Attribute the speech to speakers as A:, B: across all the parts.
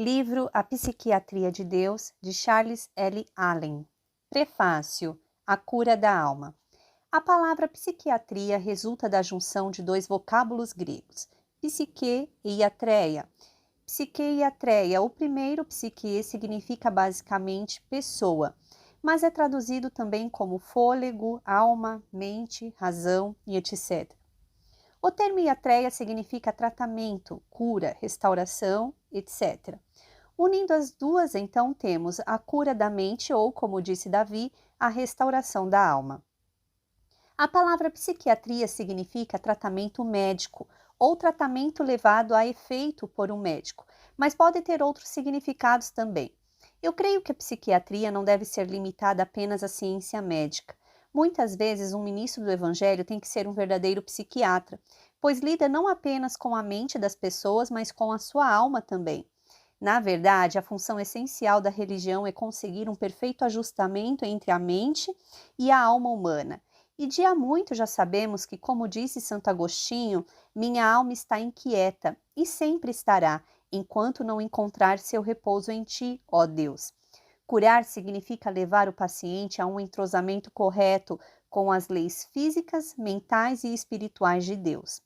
A: Livro A Psiquiatria de Deus, de Charles L. Allen. Prefácio. A cura da alma. A palavra psiquiatria resulta da junção de dois vocábulos gregos, psique e iatreia. Psique e iatreia, o primeiro, psique, significa basicamente pessoa, mas é traduzido também como fôlego, alma, mente, razão e etc. O termo iatreia significa tratamento, cura, restauração, etc. Unindo as duas, então, temos a cura da mente ou, como disse Davi, a restauração da alma. A palavra psiquiatria significa tratamento médico ou tratamento levado a efeito por um médico, mas pode ter outros significados também. Eu creio que a psiquiatria não deve ser limitada apenas à ciência médica. Muitas vezes, um ministro do Evangelho tem que ser um verdadeiro psiquiatra, pois lida não apenas com a mente das pessoas, mas com a sua alma também. Na verdade, a função essencial da religião é conseguir um perfeito ajustamento entre a mente e a alma humana. E de há muito já sabemos que, como disse Santo Agostinho, minha alma está inquieta e sempre estará, enquanto não encontrar seu repouso em ti, ó Deus. Curar significa levar o paciente a um entrosamento correto com as leis físicas, mentais e espirituais de Deus.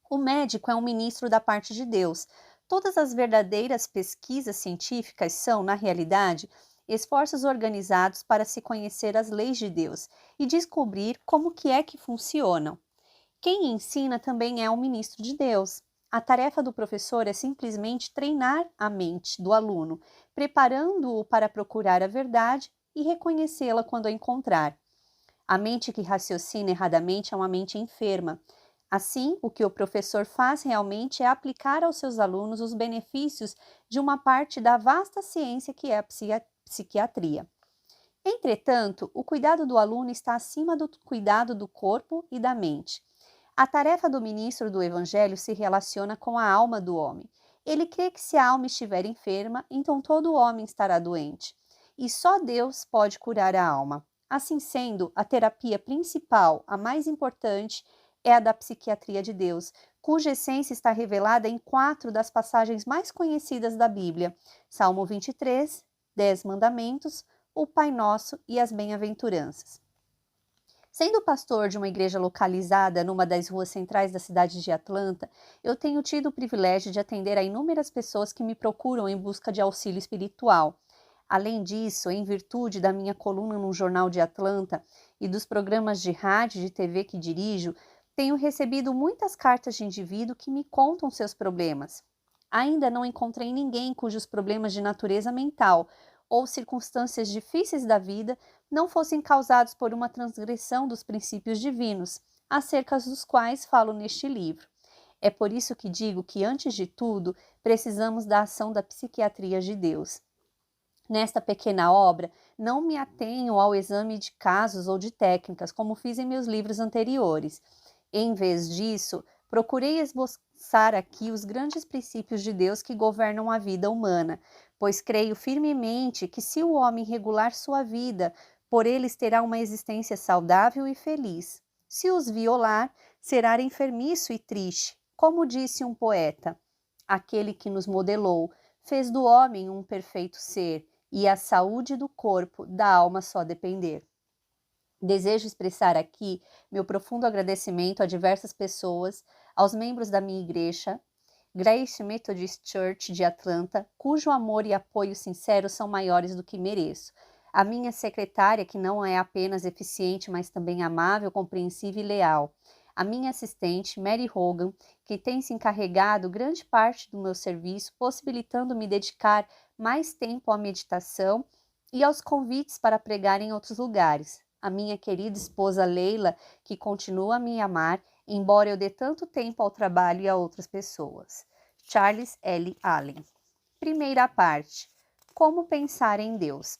A: O médico é um ministro da parte de Deus. Todas as verdadeiras pesquisas científicas são, na realidade, esforços organizados para se conhecer as leis de Deus e descobrir como que é que funcionam. Quem ensina também é um ministro de Deus. A tarefa do professor é simplesmente treinar a mente do aluno, preparando-o para procurar a verdade e reconhecê-la quando a encontrar. A mente que raciocina erradamente é uma mente enferma. Assim, o que o professor faz realmente é aplicar aos seus alunos os benefícios de uma parte da vasta ciência que é a psiquiatria. Entretanto, o cuidado do aluno está acima do cuidado do corpo e da mente. A tarefa do ministro do Evangelho se relaciona com a alma do homem. Ele crê que se a alma estiver enferma, então todo homem estará doente. E só Deus pode curar a alma. Assim sendo, a terapia principal, a mais importante, é a da psiquiatria de Deus, cuja essência está revelada em 4 das passagens mais conhecidas da Bíblia: Salmo 23, 10 Mandamentos, o Pai Nosso e as Bem-aventuranças. Sendo pastor de uma igreja localizada numa das ruas centrais da cidade de Atlanta, eu tenho tido o privilégio de atender a inúmeras pessoas que me procuram em busca de auxílio espiritual. Além disso, em virtude da minha coluna no Jornal de Atlanta e dos programas de rádio e de TV que dirijo, tenho recebido muitas cartas de indivíduos que me contam seus problemas. Ainda não encontrei ninguém cujos problemas de natureza mental ou circunstâncias difíceis da vida não fossem causados por uma transgressão dos princípios divinos, acerca dos quais falo neste livro. É por isso que digo que, antes de tudo, precisamos da ação da psiquiatria de Deus. Nesta pequena obra, não me atenho ao exame de casos ou de técnicas, como fiz em meus livros anteriores. Em vez disso, procurei esboçar aqui os grandes princípios de Deus que governam a vida humana, pois creio firmemente que, se o homem regular sua vida, por eles terá uma existência saudável e feliz. Se os violar, será enfermiço e triste. Como disse um poeta: aquele que nos modelou fez do homem um perfeito ser, e a saúde do corpo, da alma só depender. Desejo expressar aqui meu profundo agradecimento a diversas pessoas, aos membros da minha igreja, Grace Methodist Church de Atlanta, cujo amor e apoio sincero são maiores do que mereço. A minha secretária, que não é apenas eficiente, mas também amável, compreensiva e leal. A minha assistente, Mary Hogan, que tem se encarregado grande parte do meu serviço, possibilitando-me dedicar mais tempo à meditação e aos convites para pregar em outros lugares. A minha querida esposa Leila, que continua a me amar, embora eu dê tanto tempo ao trabalho e a outras pessoas. Charles L. Allen. Primeira parte. Como pensar em Deus.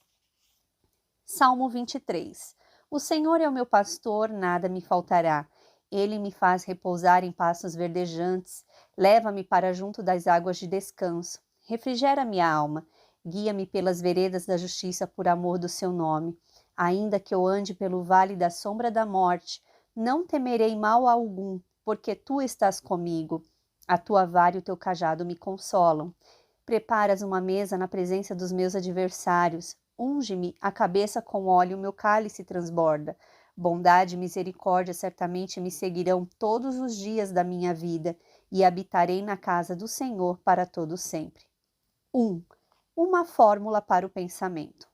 A: Salmo 23. O Senhor é o meu pastor, nada me faltará. Ele me faz repousar em pastos verdejantes, leva-me para junto das águas de descanso, refrigera minha alma, guia-me pelas veredas da justiça por amor do seu nome. Ainda que eu ande pelo vale da sombra da morte, não temerei mal algum, porque tu estás comigo. A tua vara e o teu cajado me consolam. Preparas uma mesa na presença dos meus adversários. Unge-me a cabeça com óleo, meu cálice transborda. Bondade e misericórdia certamente me seguirão todos os dias da minha vida, e habitarei na casa do Senhor para todo sempre. 1. Uma fórmula para o pensamento.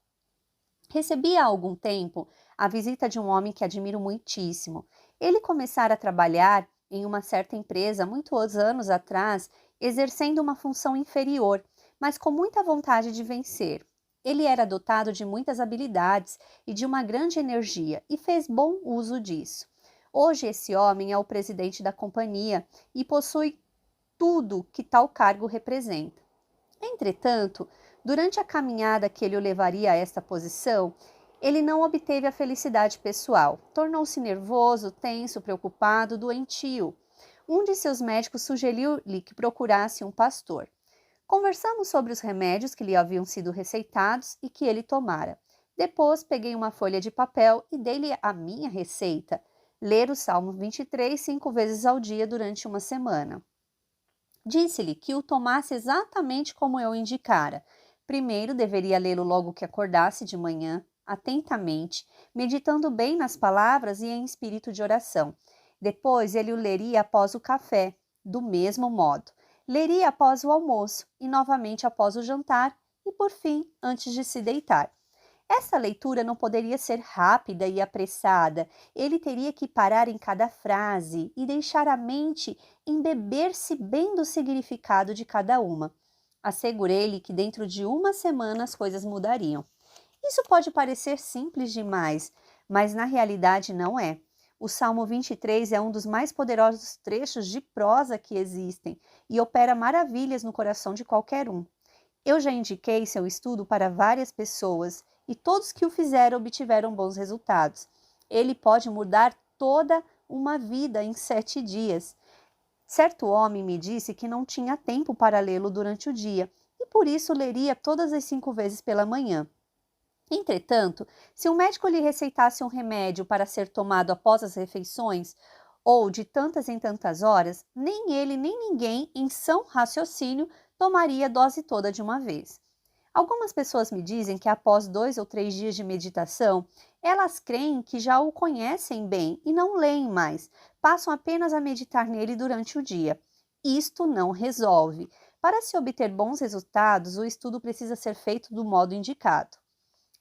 A: Recebi há algum tempo a visita de um homem que admiro muitíssimo. Ele começara a trabalhar em uma certa empresa muitos anos atrás, exercendo uma função inferior, mas com muita vontade de vencer. Ele era dotado de muitas habilidades e de uma grande energia e fez bom uso disso. Hoje esse homem é o presidente da companhia e possui tudo que tal cargo representa. Entretanto, durante a caminhada que ele o levaria a esta posição, ele não obteve a felicidade pessoal. Tornou-se nervoso, tenso, preocupado, doentio. Um de seus médicos sugeriu-lhe que procurasse um pastor. Conversamos sobre os remédios que lhe haviam sido receitados e que ele tomara. Depois peguei uma folha de papel e dei-lhe a minha receita: ler o Salmo 23 5 vezes ao dia durante uma semana. Disse-lhe que o tomasse exatamente como eu indicara. Primeiro deveria lê-lo logo que acordasse de manhã, atentamente, meditando bem nas palavras e em espírito de oração. Depois ele o leria após o café, do mesmo modo. Leria após o almoço e novamente após o jantar e, por fim, antes de se deitar. Essa leitura não poderia ser rápida e apressada. Ele teria que parar em cada frase e deixar a mente embeber-se bem do significado de cada uma. Assegurei-lhe que dentro de uma semana as coisas mudariam. Isso pode parecer simples demais, mas na realidade não é. O Salmo 23 é um dos mais poderosos trechos de prosa que existem e opera maravilhas no coração de qualquer um. Eu já indiquei seu estudo para várias pessoas e todos que o fizeram obtiveram bons resultados. Ele pode mudar toda uma vida em 7 dias. Certo homem me disse que não tinha tempo para lê-lo durante o dia e por isso leria todas as 5 vezes pela manhã. Entretanto, se um médico lhe receitasse um remédio para ser tomado após as refeições, ou de tantas em tantas horas, nem ele nem ninguém em são raciocínio tomaria a dose toda de uma vez. Algumas pessoas me dizem que após 2 ou 3 dias de meditação, elas creem que já o conhecem bem e não leem mais, passam apenas a meditar nele durante o dia. Isto não resolve. Para se obter bons resultados, o estudo precisa ser feito do modo indicado.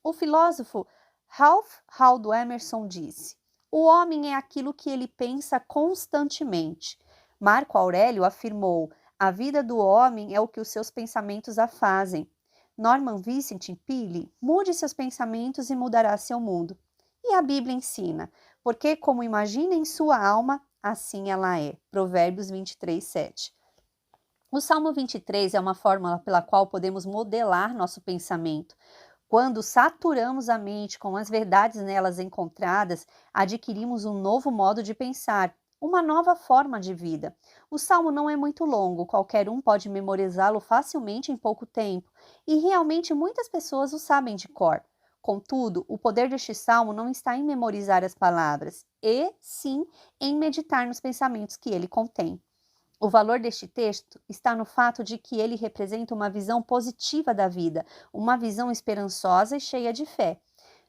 A: O filósofo Ralph Waldo Emerson disse: o homem é aquilo que ele pensa constantemente. Marco Aurélio afirmou: a vida do homem é o que os seus pensamentos a fazem. Norman Vincent Peale: mude seus pensamentos e mudará seu mundo. E a Bíblia ensina: porque como imagina em sua alma, assim ela é. Provérbios 23, 7. O Salmo 23 é uma fórmula pela qual podemos modelar nosso pensamento. Quando saturamos a mente com as verdades nelas encontradas, adquirimos um novo modo de pensar, uma nova forma de vida. O salmo não é muito longo, qualquer um pode memorizá-lo facilmente em pouco tempo, e realmente muitas pessoas o sabem de cor. Contudo, o poder deste salmo não está em memorizar as palavras, e sim em meditar nos pensamentos que ele contém. O valor deste texto está no fato de que ele representa uma visão positiva da vida, uma visão esperançosa e cheia de fé.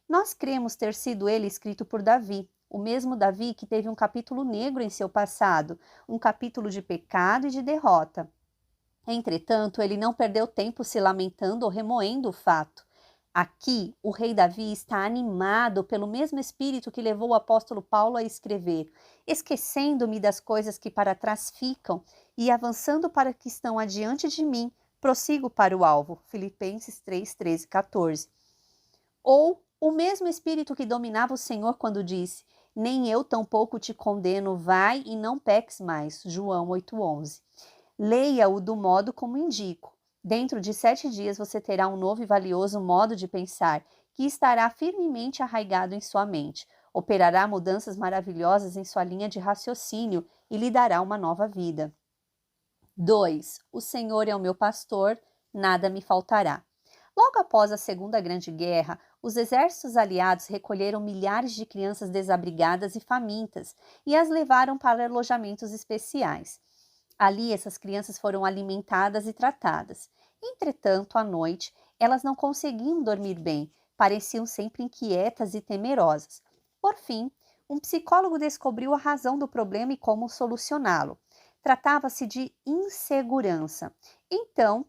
A: Nós cremos ter sido ele escrito por Davi, o mesmo Davi que teve um capítulo negro em seu passado, um capítulo de pecado e de derrota. Entretanto, ele não perdeu tempo se lamentando ou remoendo o fato. Aqui, o rei Davi está animado pelo mesmo espírito que levou o apóstolo Paulo a escrever: esquecendo-me das coisas que para trás ficam e avançando para as que estão adiante de mim, prossigo para o alvo. Filipenses 3, 13, 14. Ou o mesmo espírito que dominava o Senhor quando disse: nem eu tampouco te condeno, vai e não peques mais. João 8, 11. Leia-o do modo como indico. Dentro de 7 dias você terá um novo e valioso modo de pensar, que estará firmemente arraigado em sua mente, operará mudanças maravilhosas em sua linha de raciocínio e lhe dará uma nova vida. 2. O Senhor é o meu pastor, nada me faltará. Logo após a Segunda Grande Guerra, os exércitos aliados recolheram milhares de crianças desabrigadas e famintas e as levaram para alojamentos especiais. Ali, essas crianças foram alimentadas e tratadas. Entretanto, à noite, elas não conseguiam dormir bem, pareciam sempre inquietas e temerosas. Por fim, um psicólogo descobriu a razão do problema e como solucioná-lo. Tratava-se de insegurança. Então,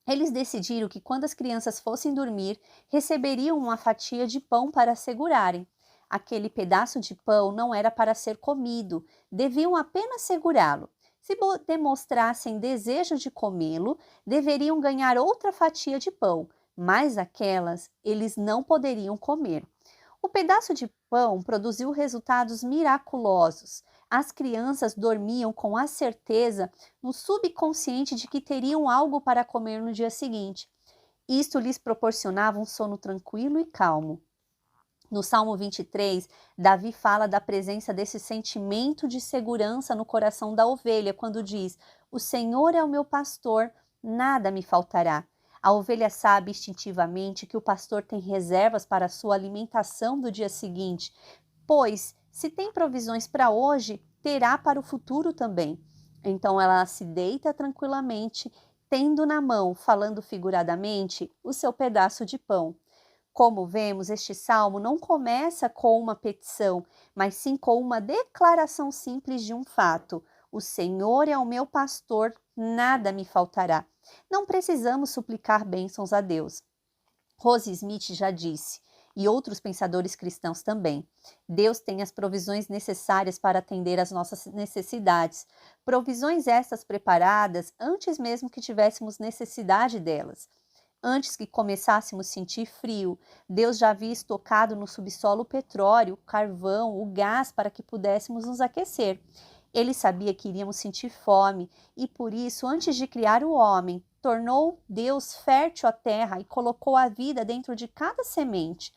A: eles decidiram que quando as crianças fossem dormir, receberiam uma fatia de pão para segurarem. Aquele pedaço de pão não era para ser comido, deviam apenas segurá-lo. Se demonstrassem desejo de comê-lo, deveriam ganhar outra fatia de pão, mas aquelas eles não poderiam comer. O pedaço de pão produziu resultados miraculosos. As crianças dormiam com a certeza no subconsciente de que teriam algo para comer no dia seguinte. Isto lhes proporcionava um sono tranquilo e calmo. No Salmo 23, Davi fala da presença desse sentimento de segurança no coração da ovelha, quando diz: "O Senhor é o meu pastor, nada me faltará." A ovelha sabe instintivamente que o pastor tem reservas para a sua alimentação do dia seguinte, pois, se tem provisões para hoje, terá para o futuro também. Então ela se deita tranquilamente, tendo na mão, falando figuradamente, o seu pedaço de pão. Como vemos, este salmo não começa com uma petição, mas sim com uma declaração simples de um fato: "O Senhor é o meu pastor, nada me faltará." Não precisamos suplicar bênçãos a Deus. Rose Smith já disse, e outros pensadores cristãos também: Deus tem as provisões necessárias para atender às nossas necessidades, provisões estas preparadas antes mesmo que tivéssemos necessidade delas. Antes que começássemos a sentir frio, Deus já havia estocado no subsolo o petróleo, o carvão, o gás para que pudéssemos nos aquecer. Ele sabia que iríamos sentir fome e, por isso, antes de criar o homem, tornou Deus fértil a terra e colocou a vida dentro de cada semente.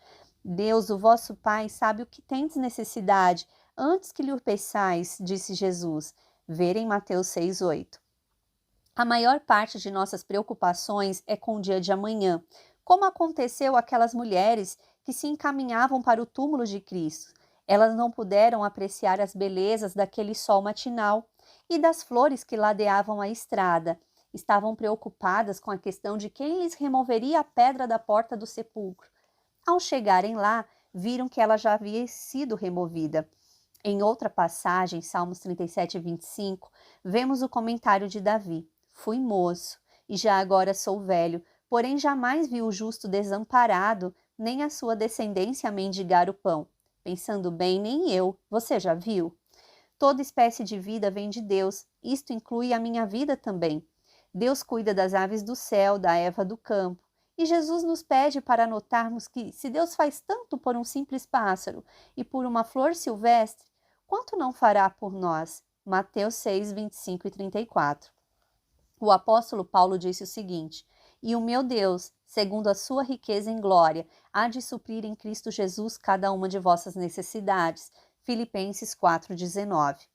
A: Deus, o vosso Pai, sabe o que tendes necessidade antes que lhe o peçais, disse Jesus. Ver em Mateus 6:8. A maior parte de nossas preocupações é com o dia de amanhã, como aconteceu àquelas mulheres que se encaminhavam para o túmulo de Cristo. Elas não puderam apreciar as belezas daquele sol matinal e das flores que ladeavam a estrada. Estavam preocupadas com a questão de quem lhes removeria a pedra da porta do sepulcro. Ao chegarem lá, viram que ela já havia sido removida. Em outra passagem, Salmos 37:25, vemos o comentário de Davi: "Fui moço, e já agora sou velho, porém jamais vi o justo desamparado, nem a sua descendência mendigar o pão." Pensando bem, nem eu. Você já viu? Toda espécie de vida vem de Deus. Isto inclui a minha vida também. Deus cuida das aves do céu, da erva do campo. E Jesus nos pede para notarmos que, se Deus faz tanto por um simples pássaro e por uma flor silvestre, quanto não fará por nós? Mateus 6:25 e 34. O apóstolo Paulo disse o seguinte: "E o meu Deus, segundo a sua riqueza em glória, há de suprir em Cristo Jesus cada uma de vossas necessidades." Filipenses 4:19.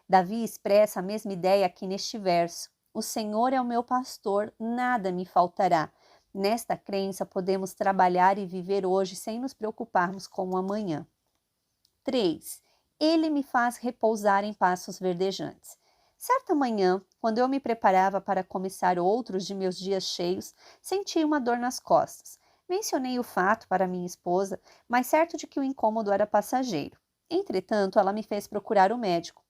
A: Davi expressa a mesma ideia aqui neste verso: "O Senhor é o meu pastor, nada me faltará." Nesta crença podemos trabalhar e viver hoje sem nos preocuparmos com o amanhã. 3. Ele me faz repousar em pastos verdejantes. Certa manhã, quando eu me preparava para começar outros de meus dias cheios, senti uma dor nas costas. Mencionei o fato para minha esposa, mas certo de que o incômodo era passageiro. Entretanto, ela me fez procurar o médico.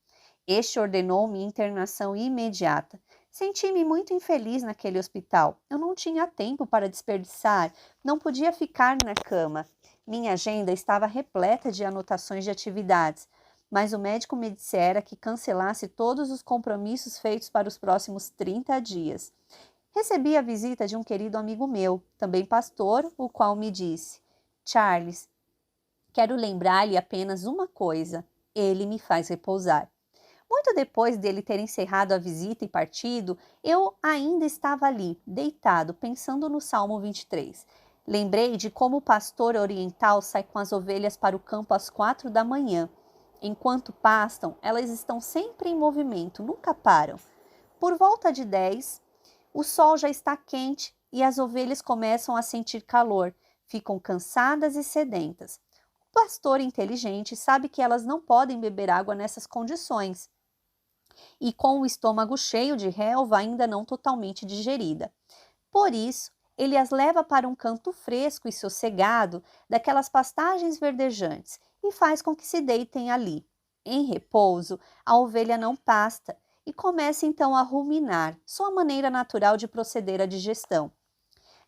A: Este ordenou minha internação imediata. Senti-me muito infeliz naquele hospital. Eu não tinha tempo para desperdiçar, não podia ficar na cama. Minha agenda estava repleta de anotações de atividades, mas o médico me dissera que cancelasse todos os compromissos feitos para os próximos 30 dias. Recebi a visita de um querido amigo meu, também pastor, o qual me disse: "Charles, quero lembrar-lhe apenas uma coisa: ele me faz repousar." Muito depois dele ter encerrado a visita e partido, eu ainda estava ali, deitado, pensando no Salmo 23. Lembrei de como o pastor oriental sai com as ovelhas para o campo às 4 da manhã. Enquanto pastam, elas estão sempre em movimento, nunca param. Por volta de 10, o sol já está quente e as ovelhas começam a sentir calor, ficam cansadas e sedentas. O pastor inteligente sabe que elas não podem beber água nessas condições e com o estômago cheio de relva ainda não totalmente digerida. Por isso, ele as leva para um canto fresco e sossegado daquelas pastagens verdejantes e faz com que se deitem ali. Em repouso, a ovelha não pasta e começa então a ruminar, sua maneira natural de proceder à digestão.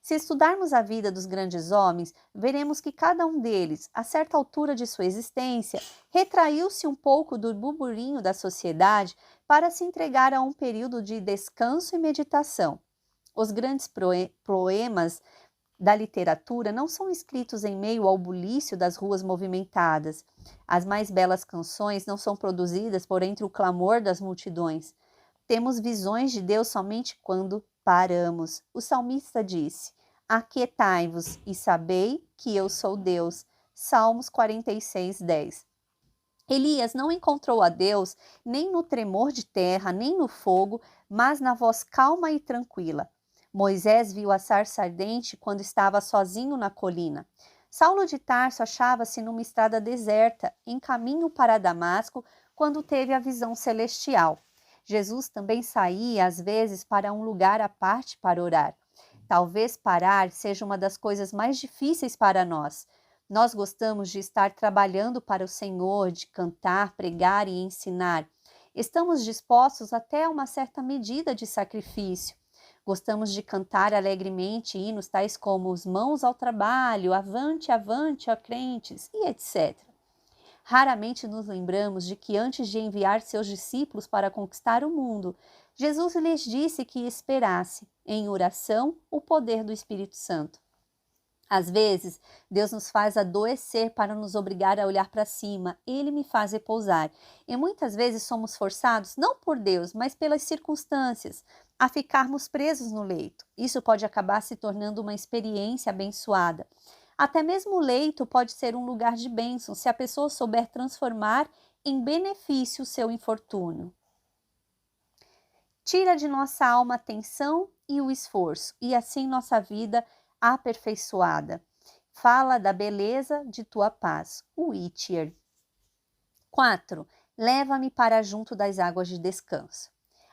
A: Se estudarmos a vida dos grandes homens, veremos que cada um deles, a certa altura de sua existência, retraiu-se um pouco do burburinho da sociedade para se entregar a um período de descanso e meditação. Os grandes poemas da literatura não são escritos em meio ao bulício das ruas movimentadas. As mais belas canções não são produzidas por entre o clamor das multidões. Temos visões de Deus somente quando paramos. O salmista disse: Aquietai-vos e sabei que eu sou Deus. Salmos 46, 10. Elias não encontrou a Deus nem no tremor de terra, nem no fogo, mas na voz calma e tranquila. Moisés viu a sarça ardente quando estava sozinho na colina. Saulo de Tarso achava-se numa estrada deserta, em caminho para Damasco, quando teve a visão celestial. Jesus também saía, às vezes, para um lugar à parte para orar. Talvez parar seja uma das coisas mais difíceis para nós. Nós gostamos de estar trabalhando para o Senhor, de cantar, pregar e ensinar. Estamos dispostos até a uma certa medida de sacrifício. Gostamos de cantar alegremente hinos tais como os mãos ao trabalho, avante, avante, ó crentes, e etc. Raramente nos lembramos de que antes de enviar seus discípulos para conquistar o mundo, Jesus lhes disse que esperasse, em oração, o poder do Espírito Santo. Às vezes, Deus nos faz adoecer para nos obrigar a olhar para cima. Ele me faz repousar. E muitas vezes somos forçados, não por Deus, mas pelas circunstâncias, a ficarmos presos no leito. Isso pode acabar se tornando uma experiência abençoada. Até mesmo o leito pode ser um lugar de bênção, se a pessoa souber transformar em benefício o seu infortúnio. Tira de nossa alma a tensão e o esforço, e assim nossa vida aperfeiçoada. Fala da beleza de tua paz. Whittier. 4. Leva-me para junto das águas de descanso.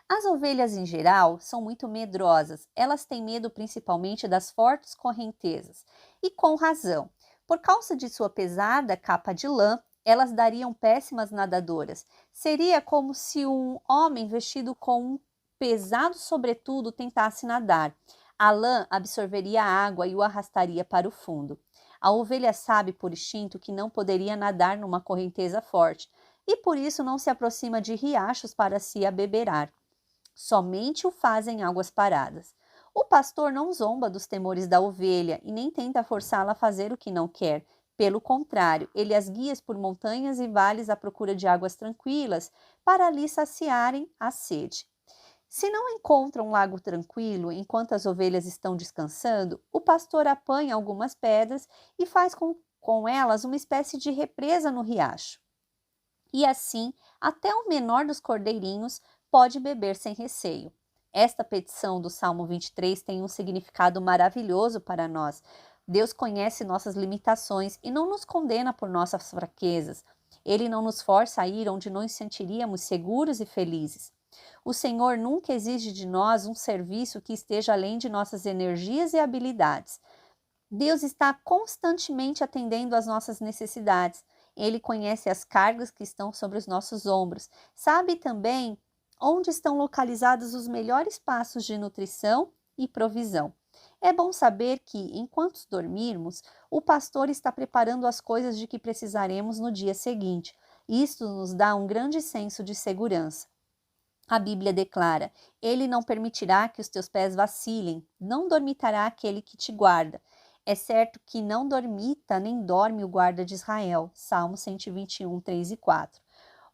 A: As ovelhas em geral são muito medrosas. Elas têm medo principalmente das fortes correntezas. E com razão. Por causa de sua pesada capa de lã, elas dariam péssimas nadadoras. Seria como se um homem vestido com um pesado sobretudo tentasse nadar. A lã absorveria a água e o arrastaria para o fundo. A ovelha sabe por instinto que não poderia nadar numa correnteza forte e por isso não se aproxima de riachos para se abeberar. Somente o faz em águas paradas. O pastor não zomba dos temores da ovelha e nem tenta forçá-la a fazer o que não quer. Pelo contrário, ele as guia por montanhas e vales à procura de águas tranquilas para ali saciarem a sede. Se não encontra um lago tranquilo enquanto as ovelhas estão descansando, o pastor apanha algumas pedras e faz com elas uma espécie de represa no riacho. E assim, até o menor dos cordeirinhos pode beber sem receio. Esta petição do Salmo 23 tem um significado maravilhoso para nós. Deus conhece nossas limitações e não nos condena por nossas fraquezas. Ele não nos força a ir onde não nos sentiríamos seguros e felizes. O Senhor nunca exige de nós um serviço que esteja além de nossas energias e habilidades. Deus está constantemente atendendo às nossas necessidades. Ele conhece as cargas que estão sobre os nossos ombros. Sabe também onde estão localizados os melhores passos de nutrição e provisão. É bom saber que, enquanto dormirmos, o pastor está preparando as coisas de que precisaremos no dia seguinte. Isto nos dá um grande senso de segurança. A Bíblia declara: Ele não permitirá que os teus pés vacilem, não dormitará aquele que te guarda. É certo que não dormita nem dorme o guarda de Israel. Salmo 121, 3 e 4.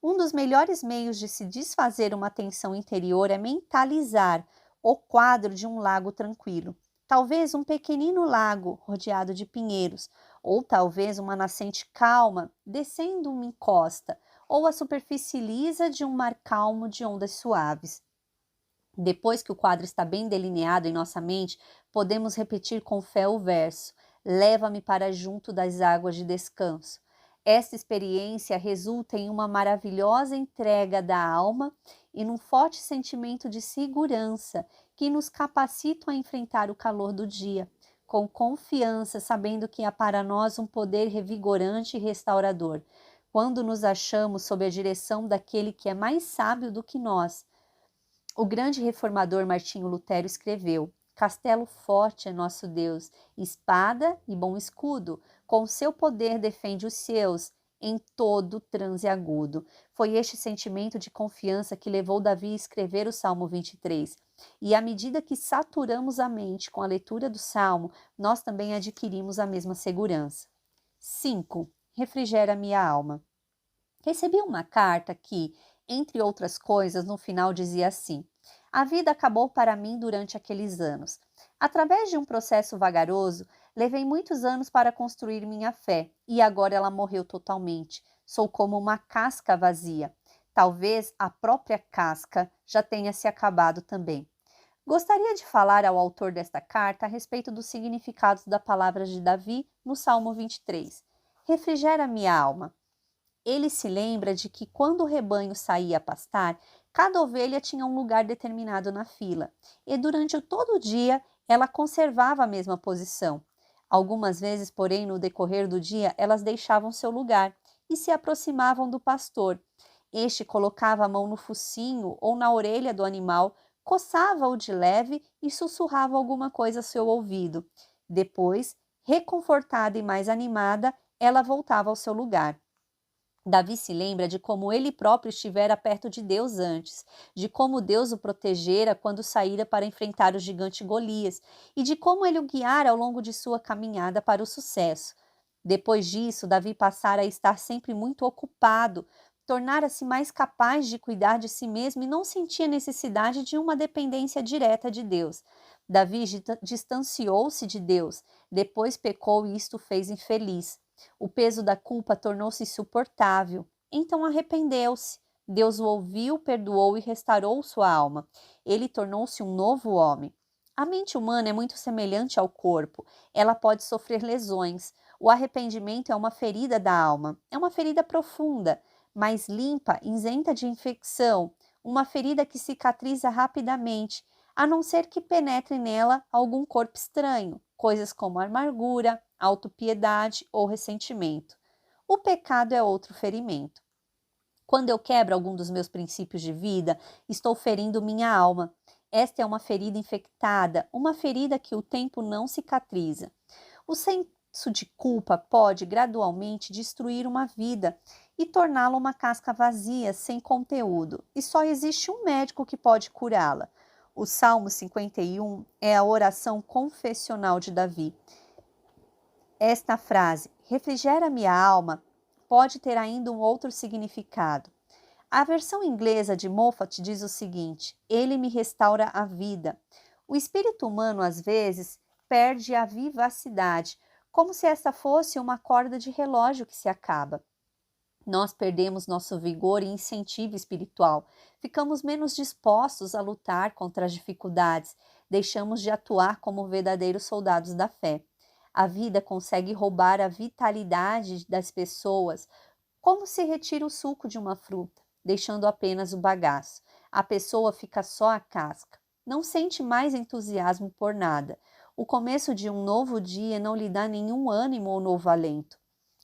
A: Um dos melhores meios de se desfazer uma tensão interior é mentalizar o quadro de um lago tranquilo. Talvez um pequenino lago rodeado de pinheiros, ou talvez uma nascente calma descendo uma encosta, ou a superfície lisa de um mar calmo de ondas suaves. Depois que o quadro está bem delineado em nossa mente, podemos repetir com fé o verso: leva-me para junto das águas de descanso. Esta experiência resulta em uma maravilhosa entrega da alma e num forte sentimento de segurança que nos capacitam a enfrentar o calor do dia, com confiança, sabendo que há para nós um poder revigorante e restaurador, quando nos achamos sob a direção daquele que é mais sábio do que nós. O grande reformador Martinho Lutero escreveu: Castelo forte é nosso Deus, espada e bom escudo, com seu poder defende os seus, em todo transe agudo. Foi este sentimento de confiança que levou Davi a escrever o Salmo 23. E à medida que saturamos a mente com a leitura do Salmo, nós também adquirimos a mesma segurança. 5. Refrigera minha alma. Recebi uma carta que, entre outras coisas, no final dizia assim: a vida acabou para mim durante aqueles anos. Através de um processo vagaroso, levei muitos anos para construir minha fé e agora ela morreu totalmente. Sou como uma casca vazia. Talvez a própria casca já tenha se acabado também. Gostaria de falar ao autor desta carta a respeito dos significados da palavra de Davi no Salmo 23. Refrigera minha alma. Ele se lembra de que quando o rebanho saía a pastar, cada ovelha tinha um lugar determinado na fila, e durante todo o dia ela conservava a mesma posição. Algumas vezes, porém, no decorrer do dia, elas deixavam seu lugar e se aproximavam do pastor. Este colocava a mão no focinho ou na orelha do animal, coçava-o de leve e sussurrava alguma coisa a seu ouvido. Depois, reconfortada e mais animada, ela voltava ao seu lugar. Davi se lembra de como ele próprio estivera perto de Deus antes, de como Deus o protegera quando saíra para enfrentar o gigante Golias e de como ele o guiara ao longo de sua caminhada para o sucesso. Depois disso, Davi passara a estar sempre muito ocupado, tornara-se mais capaz de cuidar de si mesmo e não sentia necessidade de uma dependência direta de Deus. Davi distanciou-se de Deus, depois pecou e isto o fez infeliz. O peso da culpa tornou-se insuportável. Então arrependeu-se. Deus o ouviu, perdoou e restaurou sua alma. Ele tornou-se um novo homem. A mente humana é muito semelhante ao corpo. Ela pode sofrer lesões. O arrependimento é uma ferida da alma. É uma ferida profunda, mas limpa, isenta de infecção. Uma ferida que cicatriza rapidamente, a não ser que penetre nela algum corpo estranho, coisas como amargura, autopiedade ou ressentimento. O pecado é outro ferimento. Quando eu quebro algum dos meus princípios de vida, estou ferindo minha alma. Esta é uma ferida infectada, uma ferida que o tempo não cicatriza. O senso de culpa pode gradualmente destruir uma vida e torná-la uma casca vazia, sem conteúdo, e só existe um médico que pode curá-la. O Salmo 51 é a oração confessional de Davi. Esta frase, refrigera minha alma, pode ter ainda um outro significado. A versão inglesa de Moffat diz o seguinte: ele me restaura a vida. O espírito humano, às vezes, perde a vivacidade, como se esta fosse uma corda de relógio que se acaba. Nós perdemos nosso vigor e incentivo espiritual, ficamos menos dispostos a lutar contra as dificuldades, deixamos de atuar como verdadeiros soldados da fé. A vida consegue roubar a vitalidade das pessoas, como se retira o suco de uma fruta, deixando apenas o bagaço. A pessoa fica só a casca. Não sente mais entusiasmo por nada. O começo de um novo dia não lhe dá nenhum ânimo ou novo alento.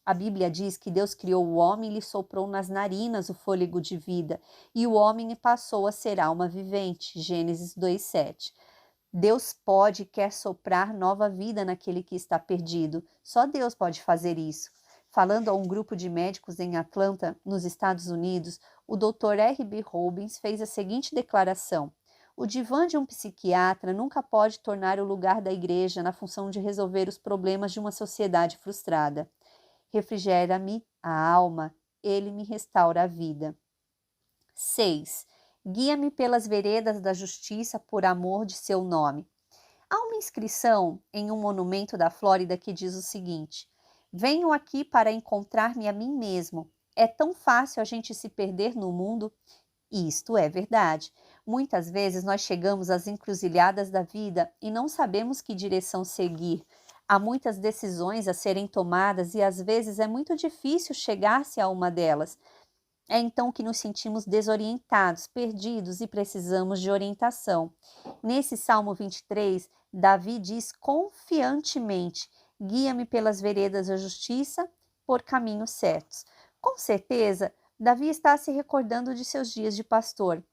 A: A Bíblia diz que Deus criou o homem e lhe soprou nas narinas o fôlego de vida, e o homem passou a ser alma vivente. Gênesis 2:7. Deus pode e quer soprar nova vida naquele que está perdido. Só Deus pode fazer isso. Falando a um grupo de médicos em Atlanta, nos Estados Unidos, o Dr. R.B. Robbins fez a seguinte declaração: o divã de um psiquiatra nunca pode tornar o lugar da igreja na função de resolver os problemas de uma sociedade frustrada. Refrigera-me a alma, ele me restaura a vida. 6. Guia-me pelas veredas da justiça por amor de seu nome. Há uma inscrição em um monumento da Flórida que diz o seguinte: venho aqui para encontrar-me a mim mesmo. É tão fácil a gente se perder no mundo. E isto é verdade. Muitas vezes nós chegamos às encruzilhadas da vida e não sabemos que direção seguir. Há muitas decisões a serem tomadas e às vezes é muito difícil chegar-se a uma delas. É então que nos sentimos desorientados, perdidos e precisamos de orientação. Nesse Salmo 23, Davi diz confiantemente: guia-me pelas veredas da justiça, por caminhos certos. Com certeza, Davi está se recordando de seus dias de pastor.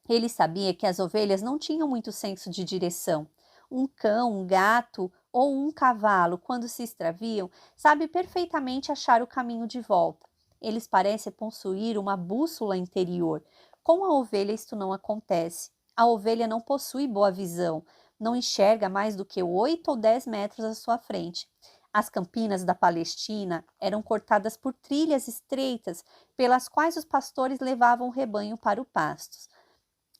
A: Ele sabia que as ovelhas não tinham muito senso de direção. Um cão, um gato ou um cavalo, quando se extraviam, sabe perfeitamente achar o caminho de volta. Eles parecem possuir uma bússola interior. Com a ovelha isto não acontece. A ovelha não possui boa visão, não enxerga mais do que 8 ou 10 metros à sua frente. As campinas da Palestina eram cortadas por trilhas estreitas, pelas quais os pastores levavam o rebanho para o pasto.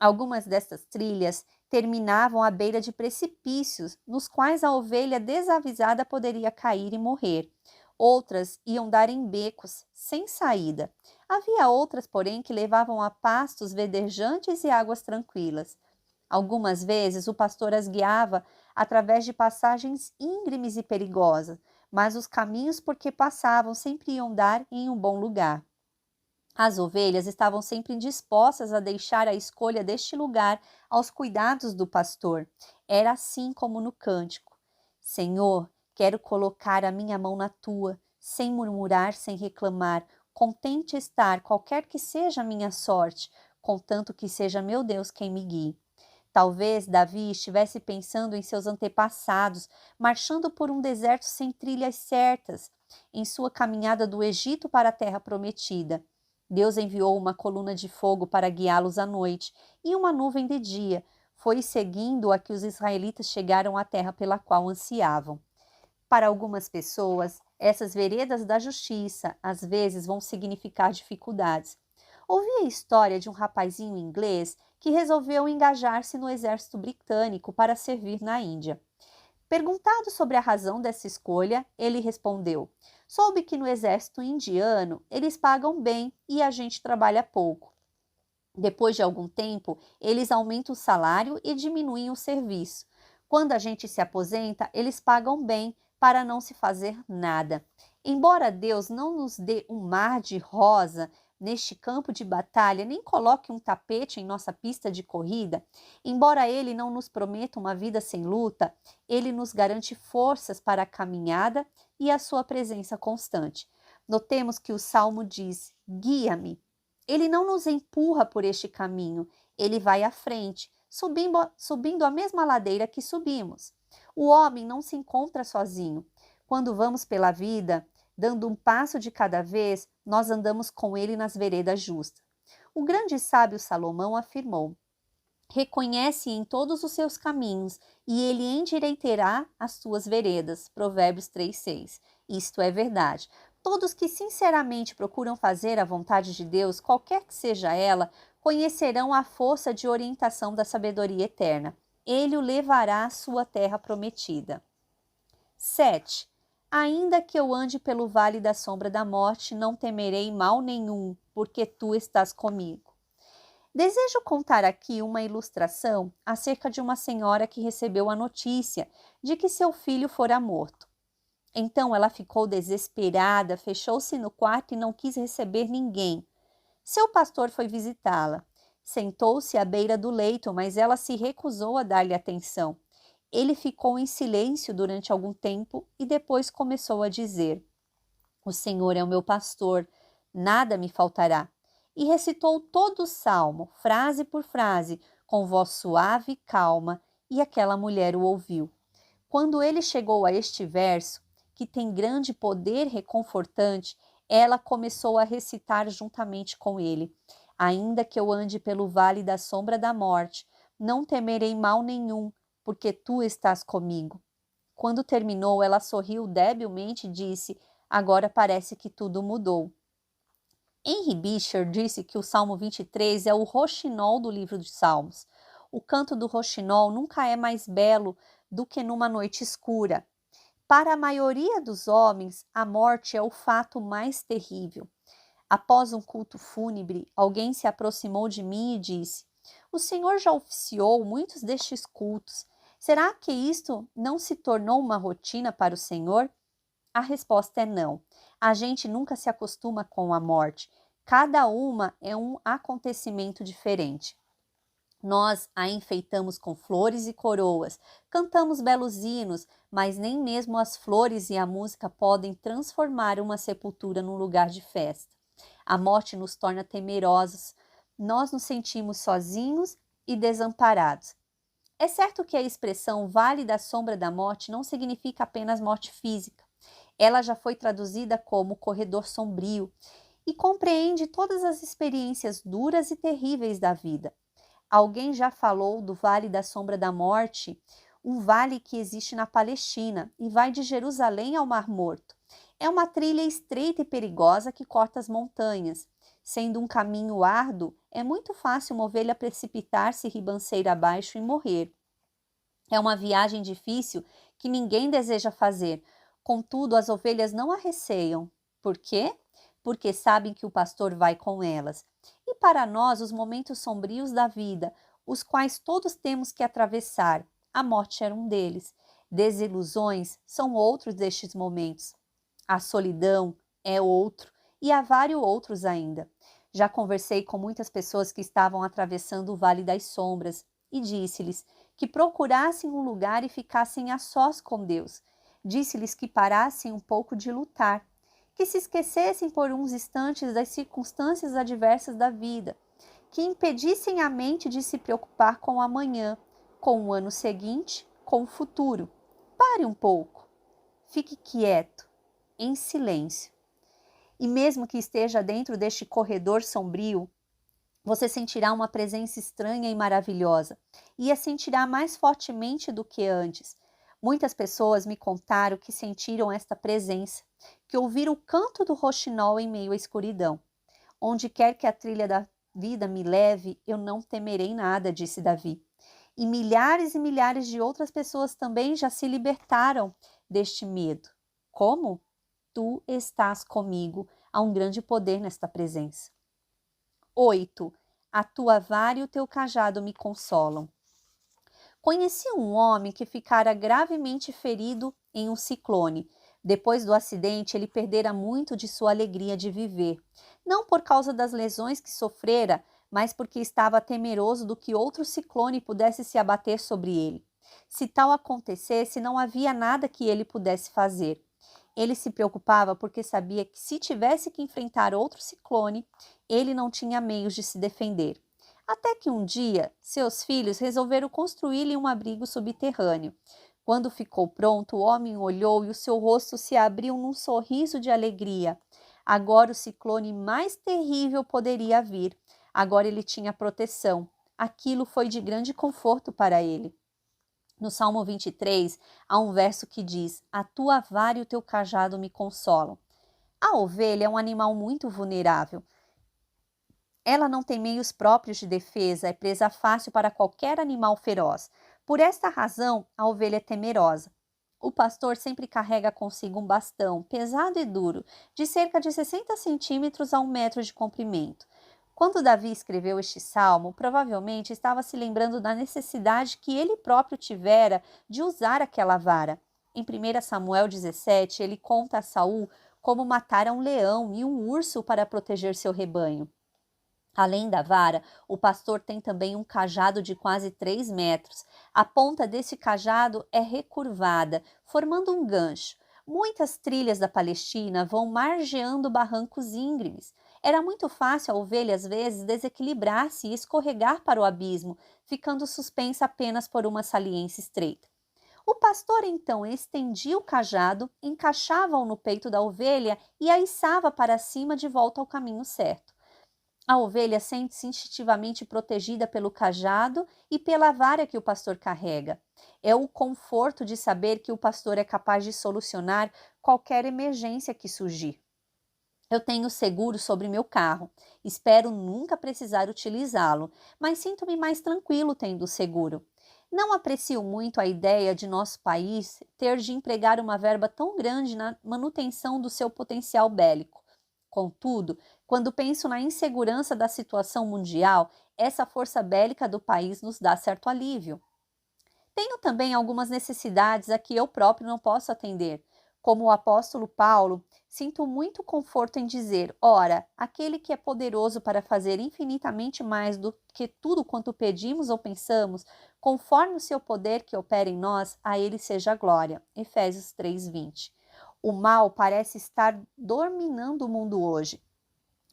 A: Algumas dessas trilhas terminavam à beira de precipícios, nos quais a ovelha desavisada poderia cair e morrer. Outras iam dar em becos, sem saída. Havia outras, porém, que levavam a pastos verdejantes e águas tranquilas. Algumas vezes o pastor as guiava através de passagens íngremes e perigosas, mas os caminhos por que passavam sempre iam dar em um bom lugar. As ovelhas estavam sempre dispostas a deixar a escolha deste lugar aos cuidados do pastor. Era assim como no cântico: Senhor, quero colocar a minha mão na tua, sem murmurar, sem reclamar, contente estar, qualquer que seja a minha sorte, contanto que seja meu Deus quem me guie. Talvez Davi estivesse pensando em seus antepassados, marchando por um deserto sem trilhas certas, em sua caminhada do Egito para a terra prometida. Deus enviou uma coluna de fogo para guiá-los à noite e uma nuvem de dia. Foi seguindo a que os israelitas chegaram à terra pela qual ansiavam. Para algumas pessoas, essas veredas da justiça às vezes vão significar dificuldades. Ouvi a história de um rapazinho inglês que resolveu engajar-se no exército britânico para servir na Índia. Perguntado sobre a razão dessa escolha, ele respondeu: soube que no exército indiano eles pagam bem e a gente trabalha pouco. Depois de algum tempo, eles aumentam o salário e diminuem o serviço. Quando a gente se aposenta, eles pagam bem para não se fazer nada. Embora Deus não nos dê um mar de rosa neste campo de batalha, nem coloque um tapete em nossa pista de corrida, embora Ele não nos prometa uma vida sem luta, Ele nos garante forças para a caminhada e a sua presença constante. Notemos que o Salmo diz: guia-me. Ele não nos empurra por este caminho, ele vai à frente, subindo a mesma ladeira que subimos. O homem não se encontra sozinho. Quando vamos pela vida, dando um passo de cada vez, nós andamos com ele nas veredas justas. O grande sábio Salomão afirmou: reconhece em todos os seus caminhos, e ele endireitará as suas veredas. Provérbios 3:6. Isto é verdade. Todos que sinceramente procuram fazer a vontade de Deus, qualquer que seja ela, conhecerão a força de orientação da sabedoria eterna. Ele o levará à sua terra prometida. 7. Ainda que eu ande pelo vale da sombra da morte, não temerei mal nenhum, porque tu estás comigo. Desejo contar aqui uma ilustração acerca de uma senhora que recebeu a notícia de que seu filho fora morto. Então ela ficou desesperada, fechou-se no quarto e não quis receber ninguém. Seu pastor foi visitá-la. Sentou-se à beira do leito, mas ela se recusou a dar-lhe atenção. Ele ficou em silêncio durante algum tempo e depois começou a dizer: o Senhor é o meu pastor, nada me faltará. E recitou todo o salmo, frase por frase, com voz suave e calma, e aquela mulher o ouviu. Quando ele chegou a este verso, que tem grande poder reconfortante, ela começou a recitar juntamente com ele: ainda que eu ande pelo vale da sombra da morte, não temerei mal nenhum, porque tu estás comigo. Quando terminou, ela sorriu debilmente e disse: agora parece que tudo mudou. Henry Beecher disse que o Salmo 23 é o roxinol do livro dos Salmos. O canto do roxinol nunca é mais belo do que numa noite escura. Para a maioria dos homens, a morte é o fato mais terrível. Após um culto fúnebre, alguém se aproximou de mim e disse: o Senhor já oficiou muitos destes cultos. Será que isto não se tornou uma rotina para o Senhor? A resposta é não. A gente nunca se acostuma com a morte. Cada uma é um acontecimento diferente. Nós a enfeitamos com flores e coroas, cantamos belos hinos, mas nem mesmo as flores e a música podem transformar uma sepultura num lugar de festa. A morte nos torna temerosos, nós nos sentimos sozinhos e desamparados. É certo que a expressão Vale da Sombra da Morte não significa apenas morte física. Ela já foi traduzida como corredor sombrio e compreende todas as experiências duras e terríveis da vida. Alguém já falou do Vale da Sombra da Morte, um vale que existe na Palestina e vai de Jerusalém ao Mar Morto. É uma trilha estreita e perigosa que corta as montanhas. Sendo um caminho árduo, é muito fácil uma ovelha precipitar-se ribanceira abaixo e morrer. É uma viagem difícil que ninguém deseja fazer. Contudo, as ovelhas não a receiam. Por quê? Porque sabem que o pastor vai com elas. E para nós, os momentos sombrios da vida, os quais todos temos que atravessar, a morte era um deles. Desilusões são outros destes momentos. A solidão é outro, e há vários outros ainda. Já conversei com muitas pessoas que estavam atravessando o Vale das Sombras e disse-lhes que procurassem um lugar e ficassem a sós com Deus. Disse-lhes que parassem um pouco de lutar, que se esquecessem por uns instantes das circunstâncias adversas da vida, que impedissem a mente de se preocupar com o amanhã, com o ano seguinte, com o futuro. Pare um pouco, fique quieto, em silêncio. E mesmo que esteja dentro deste corredor sombrio, você sentirá uma presença estranha e maravilhosa, e a sentirá mais fortemente do que antes. Muitas pessoas me contaram que sentiram esta presença, que ouviram o canto do roxinol em meio à escuridão. Onde quer que a trilha da vida me leve, eu não temerei nada, disse Davi. E milhares de outras pessoas também já se libertaram deste medo. Como? Tu estás comigo, há um grande poder nesta presença. 8. A tua vara e o teu cajado me consolam. Conheci um homem que ficara gravemente ferido em um ciclone. Depois do acidente, ele perdera muito de sua alegria de viver. Não por causa das lesões que sofrera, mas porque estava temeroso do que outro ciclone pudesse se abater sobre ele. Se tal acontecesse, não havia nada que ele pudesse fazer. Ele se preocupava porque sabia que se tivesse que enfrentar outro ciclone, ele não tinha meios de se defender. Até que um dia, seus filhos resolveram construir-lhe um abrigo subterrâneo. Quando ficou pronto, o homem olhou e o seu rosto se abriu num sorriso de alegria. Agora o ciclone mais terrível poderia vir. Agora ele tinha proteção. Aquilo foi de grande conforto para ele. No Salmo 23, há um verso que diz: A tua vara e o teu cajado me consolam. A ovelha é um animal muito vulnerável. Ela não tem meios próprios de defesa, é presa fácil para qualquer animal feroz. Por esta razão, a ovelha é temerosa. O pastor sempre carrega consigo um bastão, pesado e duro, de cerca de 60 centímetros a 1 metro de comprimento. Quando Davi escreveu este salmo, provavelmente estava se lembrando da necessidade que ele próprio tivera de usar aquela vara. Em 1 Samuel 17, ele conta a Saul como matara um leão e um urso para proteger seu rebanho. Além da vara, o pastor tem também um cajado de quase 3 metros. A ponta desse cajado é recurvada, formando um gancho. Muitas trilhas da Palestina vão margeando barrancos íngremes. Era muito fácil a ovelha, às vezes, desequilibrar-se e escorregar para o abismo, ficando suspensa apenas por uma saliência estreita. O pastor, então, estendia o cajado, encaixava-o no peito da ovelha e a içava para cima de volta ao caminho certo. A ovelha sente-se instintivamente protegida pelo cajado e pela vara que o pastor carrega. É o conforto de saber que o pastor é capaz de solucionar qualquer emergência que surgir. Eu tenho seguro sobre meu carro. Espero nunca precisar utilizá-lo, mas sinto-me mais tranquilo tendo o seguro. Não aprecio muito a ideia de nosso país ter de empregar uma verba tão grande na manutenção do seu potencial bélico. Contudo, quando penso na insegurança da situação mundial, essa força bélica do país nos dá certo alívio. Tenho também algumas necessidades a que eu próprio não posso atender. Como o apóstolo Paulo, sinto muito conforto em dizer: ora, aquele que é poderoso para fazer infinitamente mais do que tudo quanto pedimos ou pensamos, conforme o seu poder que opera em nós, a ele seja a glória. Efésios 3:20. O mal parece estar dominando o mundo hoje.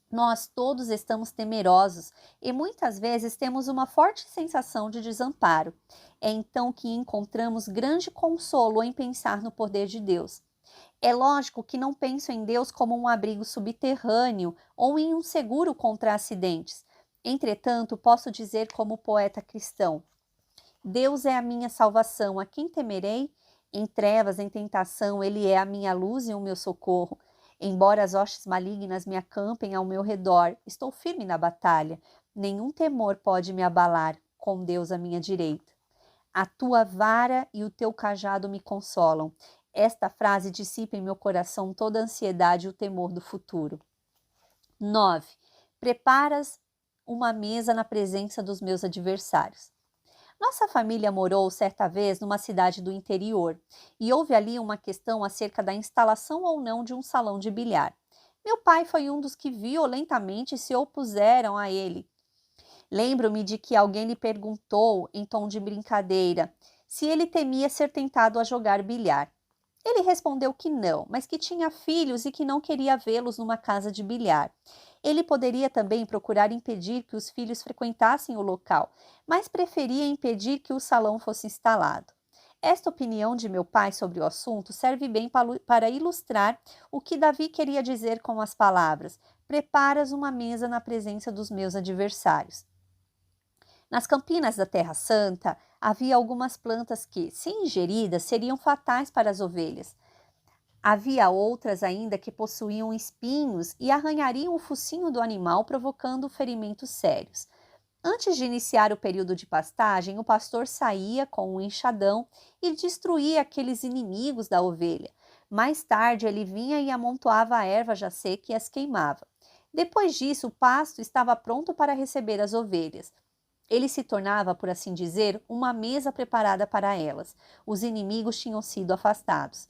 A: Nós todos estamos temerosos e muitas vezes temos uma forte sensação de desamparo. É então que encontramos grande consolo em pensar no poder de Deus. É lógico que não penso em Deus como um abrigo subterrâneo ou em um seguro contra acidentes. Entretanto, posso dizer como poeta cristão: Deus é a minha salvação, a quem temerei? Em trevas, em tentação, Ele é a minha luz e o meu socorro. Embora as hostes malignas me acampem ao meu redor, estou firme na batalha. Nenhum temor pode me abalar, com Deus à minha direita. A tua vara e o teu cajado me consolam. Esta frase dissipa em meu coração toda a ansiedade e o temor do futuro. 9. Preparas uma mesa na presença dos meus adversários. Nossa família morou certa vez numa cidade do interior e houve ali uma questão acerca da instalação ou não de um salão de bilhar. Meu pai foi um dos que violentamente se opuseram a ele. Lembro-me de que alguém lhe perguntou, em tom de brincadeira, se ele temia ser tentado a jogar bilhar. Ele respondeu que não, mas que tinha filhos e que não queria vê-los numa casa de bilhar. Ele poderia também procurar impedir que os filhos frequentassem o local, mas preferia impedir que o salão fosse instalado. Esta opinião de meu pai sobre o assunto serve bem para ilustrar o que Davi queria dizer com as palavras: preparas uma mesa na presença dos meus adversários. Nas campinas da Terra Santa, havia algumas plantas que, se ingeridas, seriam fatais para as ovelhas. Havia outras ainda que possuíam espinhos e arranhariam o focinho do animal, provocando ferimentos sérios. Antes de iniciar o período de pastagem, o pastor saía com um enxadão e destruía aqueles inimigos da ovelha. Mais tarde, ele vinha e amontoava a erva já seca e as queimava. Depois disso, o pasto estava pronto para receber as ovelhas. Ele se tornava, por assim dizer, uma mesa preparada para elas. Os inimigos tinham sido afastados.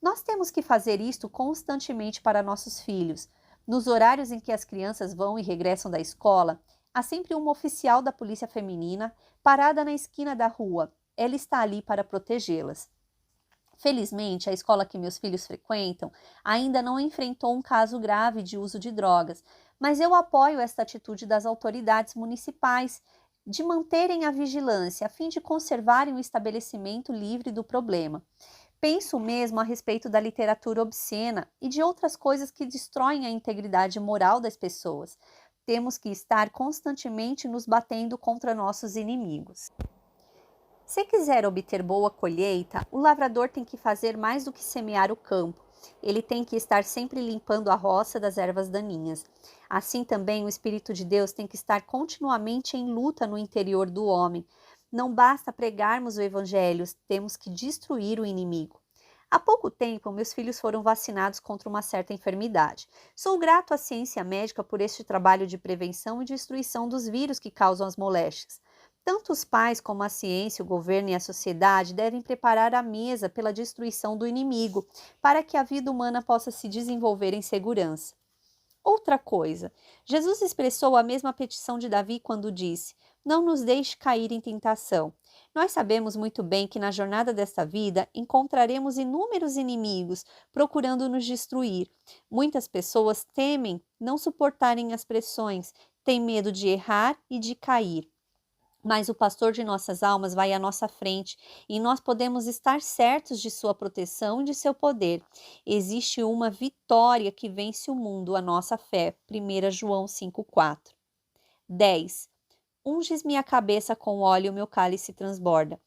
A: Nós temos que fazer isto constantemente para nossos filhos. Nos horários em que as crianças vão e regressam da escola, há sempre uma oficial da polícia feminina parada na esquina da rua. Ela está ali para protegê-las. Felizmente, a escola que meus filhos frequentam ainda não enfrentou um caso grave de uso de drogas, mas eu apoio esta atitude das autoridades municipais de manterem a vigilância a fim de conservarem o estabelecimento livre do problema. Penso mesmo a respeito da literatura obscena e de outras coisas que destroem a integridade moral das pessoas. Temos que estar constantemente nos batendo contra nossos inimigos. Se quiser obter boa colheita, o lavrador tem que fazer mais do que semear o campo. Ele tem que estar sempre limpando a roça das ervas daninhas. Assim também o Espírito de Deus tem que estar continuamente em luta no interior do homem. Não basta pregarmos o Evangelho, temos que destruir o inimigo. Há pouco tempo, meus filhos foram vacinados contra uma certa enfermidade. Sou grato à ciência médica por este trabalho de prevenção e destruição dos vírus que causam as moléstias. Tanto os pais como a ciência, o governo e a sociedade devem preparar a mesa pela destruição do inimigo, para que a vida humana possa se desenvolver em segurança. Outra coisa, Jesus expressou a mesma petição de Davi quando disse: não nos deixe cair em tentação. Nós sabemos muito bem que na jornada desta vida encontraremos inúmeros inimigos procurando nos destruir. Muitas pessoas temem não suportarem as pressões, têm medo de errar e de cair. Mas o pastor de nossas almas vai à nossa frente e nós podemos estar certos de sua proteção e de seu poder. Existe uma vitória que vence o mundo, a nossa fé. 1 João 5,4. 10. Unges-me a cabeça com óleo, meu cálice transborda.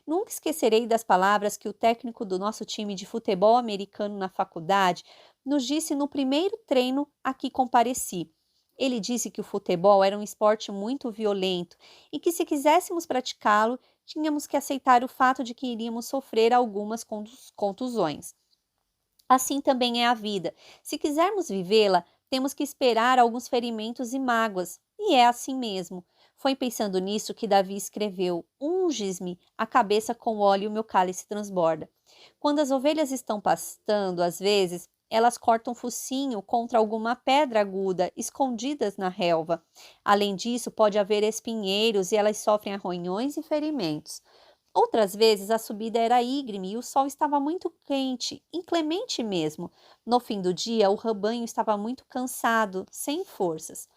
A: Nunca esquecerei das palavras que o técnico do nosso time de futebol americano na faculdade nos disse no primeiro treino a que compareci. Ele disse que o futebol era um esporte muito violento e que, se quiséssemos praticá-lo, tínhamos que aceitar o fato de que iríamos sofrer algumas contusões. Assim também é a vida. Se quisermos vivê-la, temos que esperar alguns ferimentos e mágoas, e é assim mesmo. Foi pensando nisso que Davi escreveu: Unges-me a cabeça com óleo e o meu cálice transborda. Quando as ovelhas estão pastando, às vezes, elas cortam focinho contra alguma pedra aguda escondidas na relva. Além disso, pode haver espinheiros e elas sofrem arranhões e ferimentos. Outras vezes a subida era íngreme e o sol estava muito quente, inclemente mesmo. No fim do dia, o rebanho estava muito cansado, sem forças.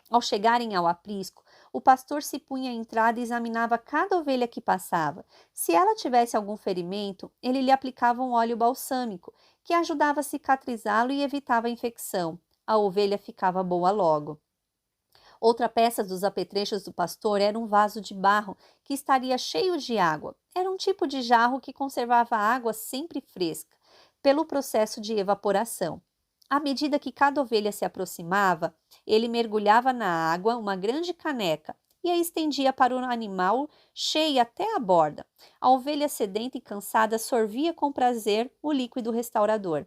A: Ao chegarem ao aprisco, o pastor se punha à entrada e examinava cada ovelha que passava. Se ela tivesse algum ferimento, ele lhe aplicava um óleo balsâmico, que ajudava a cicatrizá-lo e evitava a infecção. A ovelha ficava boa logo. Outra peça dos apetrechos do pastor era um vaso de barro que estaria cheio de água. Era um tipo de jarro que conservava a água sempre fresca, pelo processo de evaporação. À medida que cada ovelha se aproximava, ele mergulhava na água uma grande caneca e a estendia para o animal cheia até a borda. A ovelha sedenta e cansada sorvia com prazer o líquido restaurador.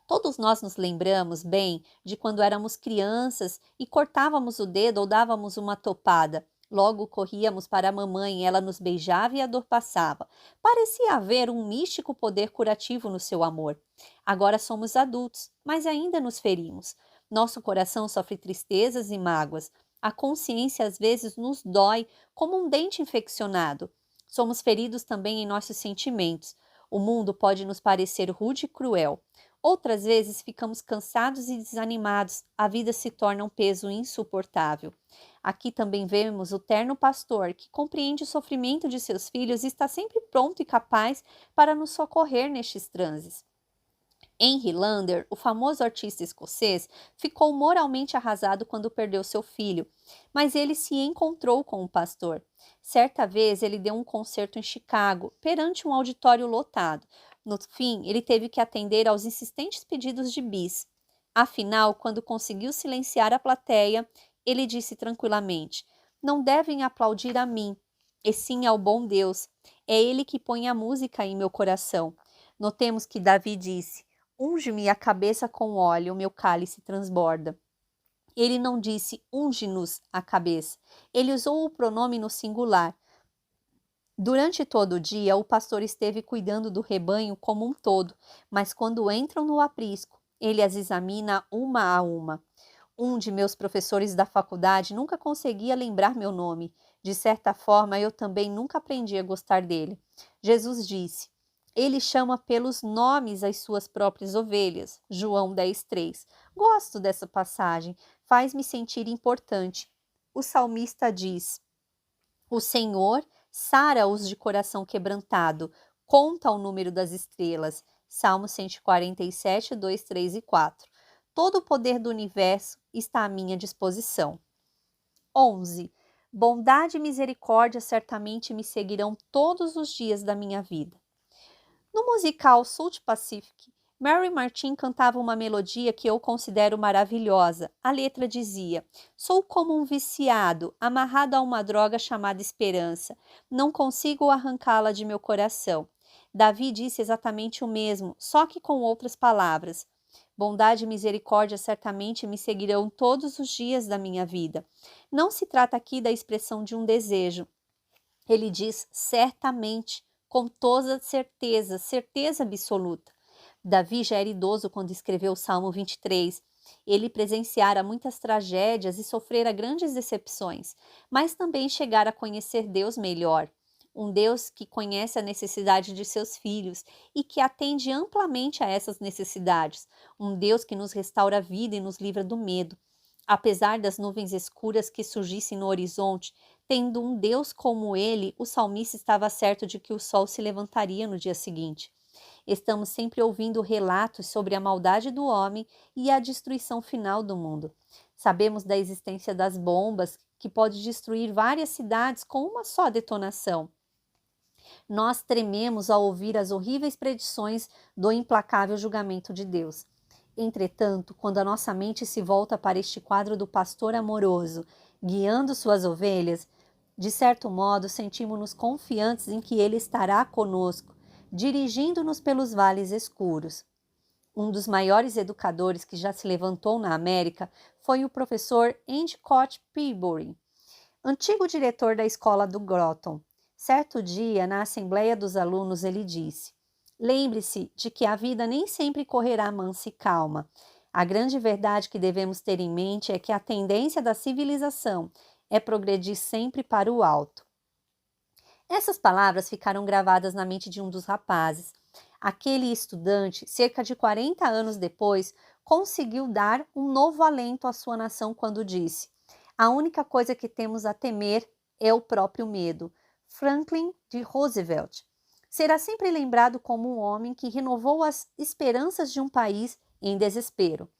A: Todos nós nos lembramos bem de quando éramos crianças e cortávamos o dedo ou dávamos uma topada. Logo corríamos para a mamãe, ela nos beijava e a dor passava. Parecia haver um místico poder curativo no seu amor. Agora somos adultos, mas ainda nos ferimos. Nosso coração sofre tristezas e mágoas. A consciência às vezes nos dói como um dente infeccionado. Somos feridos também em nossos sentimentos. O mundo pode nos parecer rude e cruel. Outras vezes ficamos cansados e desanimados, a vida se torna um peso insuportável. Aqui também vemos o terno pastor, que compreende o sofrimento de seus filhos e está sempre pronto e capaz para nos socorrer nestes transes. Henry Lander, o famoso artista escocês, ficou moralmente arrasado quando perdeu seu filho, mas ele se encontrou com o pastor. Certa vez ele deu um concerto em Chicago, perante um auditório lotado. No fim, ele teve que atender aos insistentes pedidos de bis. Afinal, quando conseguiu silenciar a plateia, ele disse tranquilamente: Não devem aplaudir a mim, e sim ao bom Deus. É Ele que põe a música em meu coração. Notemos que Davi disse: Unge-me a cabeça com óleo, o meu cálice transborda. Ele não disse unge-nos a cabeça. Ele usou o pronome no singular. Durante todo o dia, o pastor esteve cuidando do rebanho como um todo, mas quando entram no aprisco, ele as examina uma a uma. Um de meus professores da faculdade nunca conseguia lembrar meu nome. De certa forma, eu também nunca aprendi a gostar dele. Jesus disse: Ele chama pelos nomes as suas próprias ovelhas. João 10:3. Gosto dessa passagem, faz-me sentir importante. O salmista diz: O Senhor sara os de coração quebrantado, conta o número das estrelas. Salmo 147, 2, 3 e 4. Todo o poder do universo está à minha disposição. 11. Bondade e misericórdia certamente me seguirão todos os dias da minha vida. No musical South Pacific, Mary Martin cantava uma melodia que eu considero maravilhosa. A letra dizia: Sou como um viciado, amarrado a uma droga chamada esperança. Não consigo arrancá-la de meu coração. Davi disse exatamente o mesmo, só que com outras palavras. Bondade e misericórdia certamente me seguirão todos os dias da minha vida. Não se trata aqui da expressão de um desejo. Ele diz certamente, com toda certeza, certeza absoluta. Davi já era idoso quando escreveu o Salmo 23. Ele presenciara muitas tragédias e sofrera grandes decepções, mas também chegara a conhecer Deus melhor. Um Deus que conhece a necessidade de seus filhos e que atende amplamente a essas necessidades. Um Deus que nos restaura a vida e nos livra do medo. Apesar das nuvens escuras que surgissem no horizonte, tendo um Deus como ele, o salmista estava certo de que o sol se levantaria no dia seguinte. Estamos sempre ouvindo relatos sobre a maldade do homem e a destruição final do mundo. Sabemos da existência das bombas, que pode destruir várias cidades com uma só detonação. Nós trememos ao ouvir as horríveis predições do implacável julgamento de Deus. Entretanto, quando a nossa mente se volta para este quadro do pastor amoroso, guiando suas ovelhas, de certo modo sentimos-nos confiantes em que ele estará conosco, dirigindo-nos pelos vales escuros. Um dos maiores educadores que já se levantou na América foi o professor Endicott Peabody. antigo diretor da escola do Groton. Certo dia, na assembleia dos alunos, ele disse: lembre-se de que a vida nem sempre correrá mansa e calma. A grande verdade que devemos ter em mente é que a tendência da civilização é progredir sempre para o alto. Essas palavras ficaram gravadas na mente de um dos rapazes. Aquele estudante, cerca de 40 anos depois, conseguiu dar um novo alento à sua nação quando disse: a única coisa que temos a temer é o próprio medo. Franklin D. Roosevelt será sempre lembrado como um homem que renovou as esperanças de um país em desespero.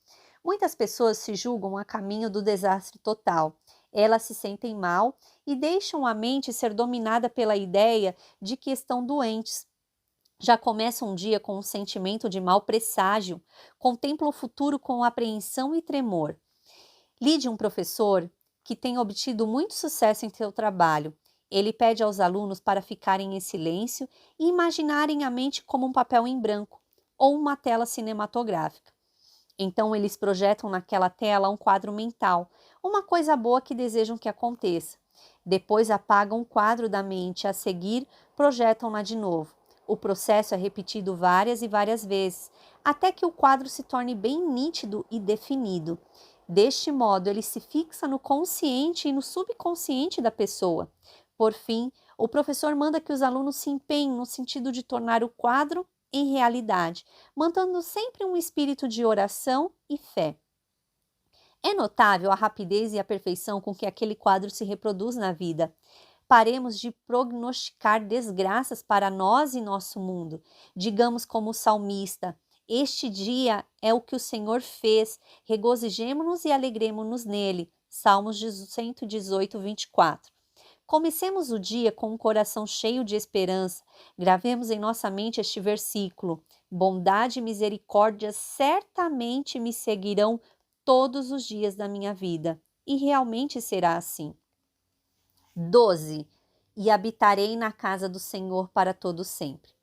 A: Muitas pessoas se julgam a caminho do desastre total. Elas se sentem mal e deixam a mente ser dominada pela ideia de que estão doentes. Já começam um dia com um sentimento de mau presságio, contemplam o futuro com apreensão e tremor. Li de um professor que tem obtido muito sucesso em seu trabalho. Ele pede aos alunos para ficarem em silêncio e imaginarem a mente como um papel em branco ou uma tela cinematográfica. Então eles projetam naquela tela um quadro mental, uma coisa boa que desejam que aconteça. Depois apagam o quadro da mente, a seguir projetam-na de novo. O processo é repetido várias e várias vezes, até que o quadro se torne bem nítido e definido. Deste modo, ele se fixa no consciente e no subconsciente da pessoa. Por fim, o professor manda que os alunos se empenhem no sentido de tornar o quadro em realidade, mantendo sempre um espírito de oração e fé. É notável a rapidez e a perfeição com que aquele quadro se reproduz na vida. Paremos de prognosticar desgraças para nós e nosso mundo. Digamos como o salmista: este dia é o que o Senhor fez, regozijemo-nos e alegremo-nos nele. Salmos 118, 24. Comecemos o dia com um coração cheio de esperança. Gravemos em nossa mente este versículo: bondade e misericórdia certamente me seguirão todos os dias da minha vida. E realmente será assim. 12. E habitarei na casa do Senhor para todo sempre.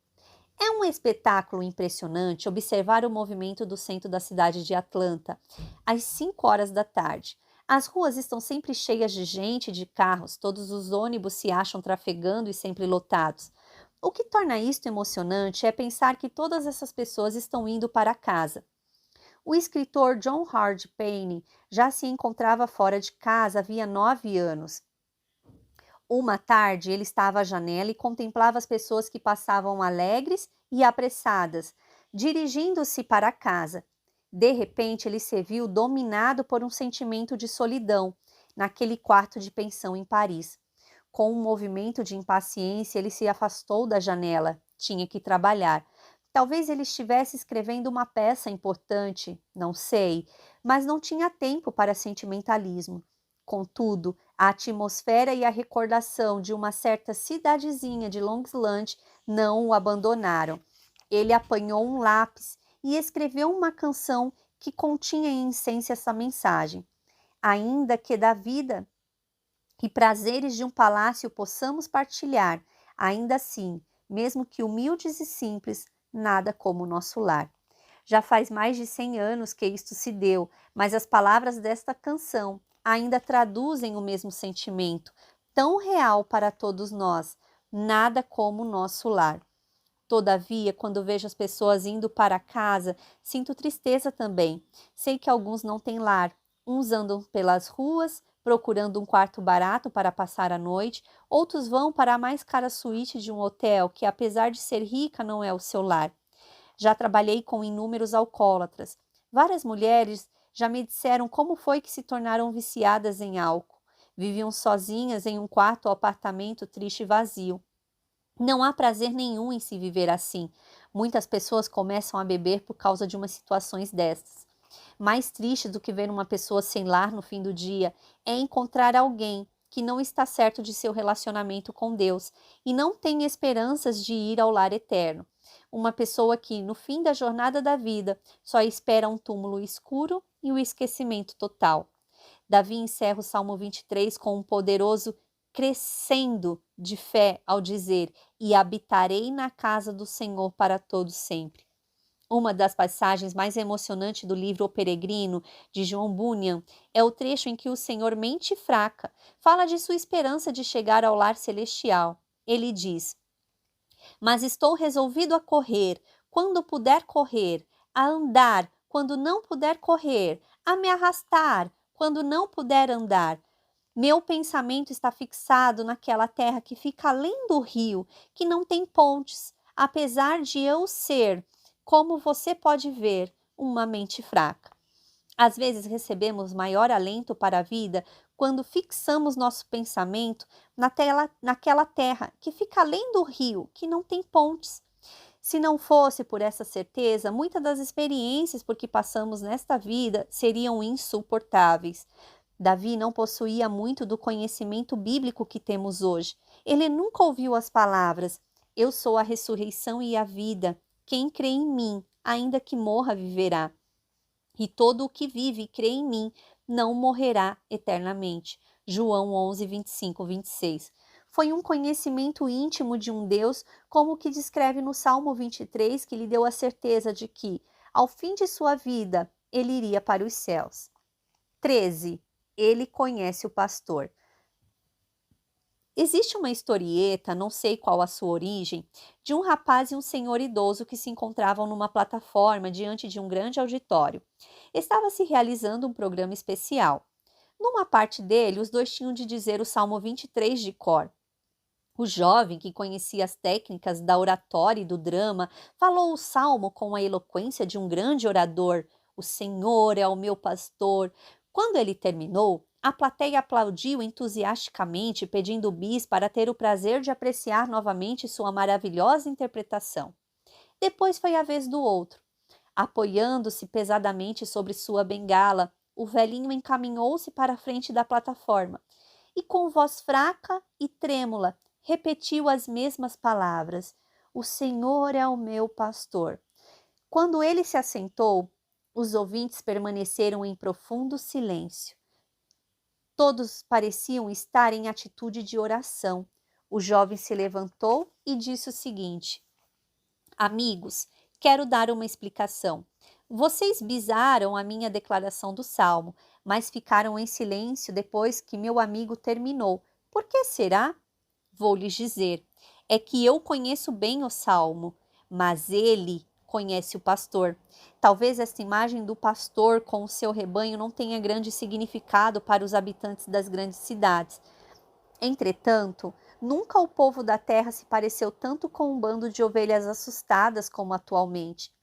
A: É um espetáculo impressionante observar o movimento do centro da cidade de Atlanta, às 5 horas da tarde. As ruas estão sempre cheias de gente e de carros, todos os ônibus se acham trafegando e sempre lotados. O que torna isto emocionante é pensar que todas essas pessoas estão indo para casa. O escritor John Hard Payne já se encontrava fora de casa havia 9 anos. Uma tarde, ele estava à janela e contemplava as pessoas que passavam alegres e apressadas, dirigindo-se para casa. De repente, ele se viu dominado por um sentimento de solidão, naquele quarto de pensão em Paris. Com um movimento de impaciência, ele se afastou da janela. Tinha que trabalhar. Talvez ele estivesse escrevendo uma peça importante, não sei, mas não tinha tempo para sentimentalismo. Contudo, a atmosfera e a recordação de uma certa cidadezinha de Long Island não o abandonaram. Ele apanhou um lápis e escreveu uma canção que continha em essência essa mensagem: ainda que da vida e prazeres de um palácio possamos partilhar, ainda assim, mesmo que humildes e simples, nada como o nosso lar. Já faz mais de 100 anos que isto se deu, mas as palavras desta canção ainda traduzem o mesmo sentimento, tão real para todos nós, nada como o nosso lar. Todavia, quando vejo as pessoas indo para casa, sinto tristeza também. Sei que alguns não têm lar, uns andam pelas ruas, procurando um quarto barato para passar a noite, outros vão para a mais cara suíte de um hotel, que apesar de ser rica, não é o seu lar. Já trabalhei com inúmeros alcoólatras. Várias mulheres já me disseram como foi que se tornaram viciadas em álcool. Viviam sozinhas em um quarto ou apartamento triste e vazio. Não há prazer nenhum em se viver assim. Muitas pessoas começam a beber por causa de umas situações destas. Mais triste do que ver uma pessoa sem lar no fim do dia é encontrar alguém que não está certo de seu relacionamento com Deus e não tem esperanças de ir ao lar eterno. Uma pessoa que, no fim da jornada da vida, só espera um túmulo escuro e o esquecimento total. Davi encerra o Salmo 23 com um poderoso crescendo de fé ao dizer: e habitarei na casa do Senhor para todo sempre. Uma das passagens mais emocionantes do livro O Peregrino, de João Bunyan, é o trecho em que o Senhor mente fraca fala de sua esperança de chegar ao lar celestial. Ele diz: mas estou resolvido a correr, quando puder correr, a andar, quando não puder correr, a me arrastar, quando não puder andar. Meu pensamento está fixado naquela terra que fica além do rio, que não tem pontes, apesar de eu ser, como você pode ver, uma mente fraca. Às vezes recebemos maior alento para a vida quando fixamos nosso pensamento naquela terra que fica além do rio, que não tem pontes. Se não fosse por essa certeza, muitas das experiências por que passamos nesta vida seriam insuportáveis. Davi não possuía muito do conhecimento bíblico que temos hoje. Ele nunca ouviu as palavras: eu sou a ressurreição e a vida. Quem crê em mim, ainda que morra, viverá. E todo o que vive e crê em mim não morrerá eternamente. João 11, 25, 26. Foi um conhecimento íntimo de um Deus, como o que descreve no Salmo 23, que lhe deu a certeza de que, ao fim de sua vida, ele iria para os céus. 13. Ele conhece o pastor. Existe uma historieta, não sei qual a sua origem, de um rapaz e um senhor idoso que se encontravam numa plataforma diante de um grande auditório. Estava se realizando um programa especial. Numa parte dele, os dois tinham de dizer o Salmo 23 de cor. O jovem, que conhecia as técnicas da oratória e do drama, falou o salmo com a eloquência de um grande orador. O Senhor é o meu pastor. Quando ele terminou, a plateia aplaudiu entusiasticamente, pedindo bis para ter o prazer de apreciar novamente sua maravilhosa interpretação. Depois foi a vez do outro. Apoiando-se pesadamente sobre sua bengala, o velhinho encaminhou-se para a frente da plataforma e, com voz fraca e trêmula, repetiu as mesmas palavras: o Senhor é o meu pastor. Quando ele se assentou, os ouvintes permaneceram em profundo silêncio. Todos pareciam estar em atitude de oração. O jovem se levantou e disse o seguinte: amigos, quero dar uma explicação. Vocês bizaram a minha declaração do salmo, mas ficaram em silêncio depois que meu amigo terminou. Por que será? Vou lhes dizer. É que eu conheço bem o salmo, mas ele conhece o pastor. Talvez esta imagem do pastor com o seu rebanho não tenha grande significado para os habitantes das grandes cidades. Entretanto, nunca o povo da terra se pareceu tanto com um bando de ovelhas assustadas como atualmente.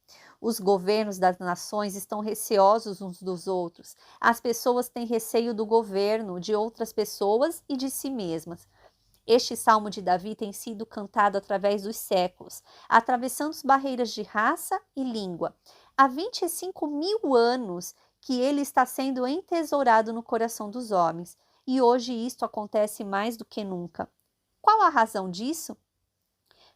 A: Os governos das nações estão receosos uns dos outros. As pessoas têm receio do governo, de outras pessoas e de si mesmas. Este salmo de Davi tem sido cantado através dos séculos, atravessando as barreiras de raça e língua. Há 25 mil anos que ele está sendo entesourado no coração dos homens, e hoje isto acontece mais do que nunca. Qual a razão disso?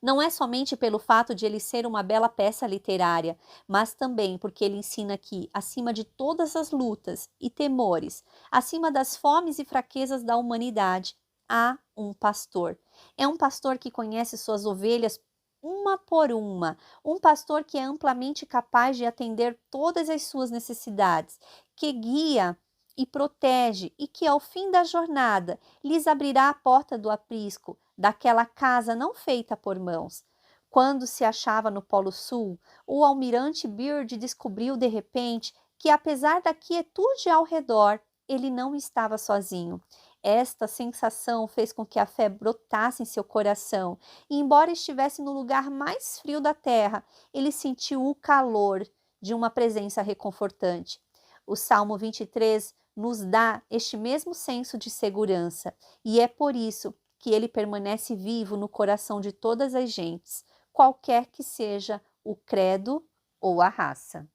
A: Não é somente pelo fato de ele ser uma bela peça literária, mas também porque ele ensina que, acima de todas as lutas e temores, acima das fomes e fraquezas da humanidade, há um pastor. É um pastor que conhece suas ovelhas uma por uma, um pastor que é amplamente capaz de atender todas as suas necessidades, que guia e protege e que, ao fim da jornada, lhes abrirá a porta do aprisco, daquela casa não feita por mãos. Quando se achava no Polo Sul, o almirante Byrd descobriu de repente que, apesar da quietude ao redor, ele não estava sozinho. Esta sensação fez com que a fé brotasse em seu coração, e embora estivesse no lugar mais frio da terra, ele sentiu o calor de uma presença reconfortante. O Salmo 23 nos dá este mesmo senso de segurança, e é por isso que ele permanece vivo no coração de todas as gentes, qualquer que seja o credo ou a raça.